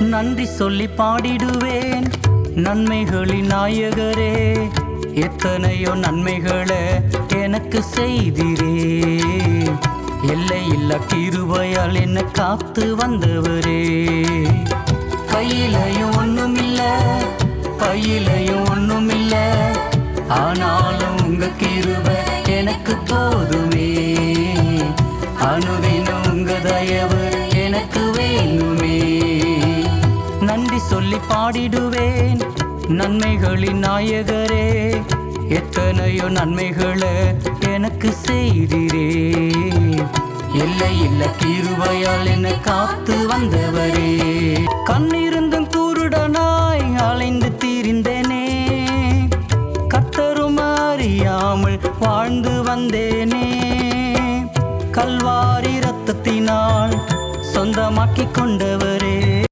நன்றி சொல்லி பாடிடுவேன் நன்மைகளின் நாயகரே. எத்தனையோ நன்மைகளை எனக்கு செய்திரே. எல்லையில்லா கிருபையால் என்ன காத்து வந்தவரே. கையிலையும் ஒண்ணுமில்ல, பையிலையும் ஒண்ணுமில்ல, ஆனாலும் உங்க கிருபை எனக்கு போதுமே. அனுதினம் உங்க தயவு எனக்கு வேணுமே. நன்றி சொல்லி பாடிடுவேன் நன்மைகளின் நாயகரே. எத்தனையோ நன்மைகளை எனக்கு செய்திரே. எல்லையில்லா கிருபையால் என்ன காத்து வந்தவரே.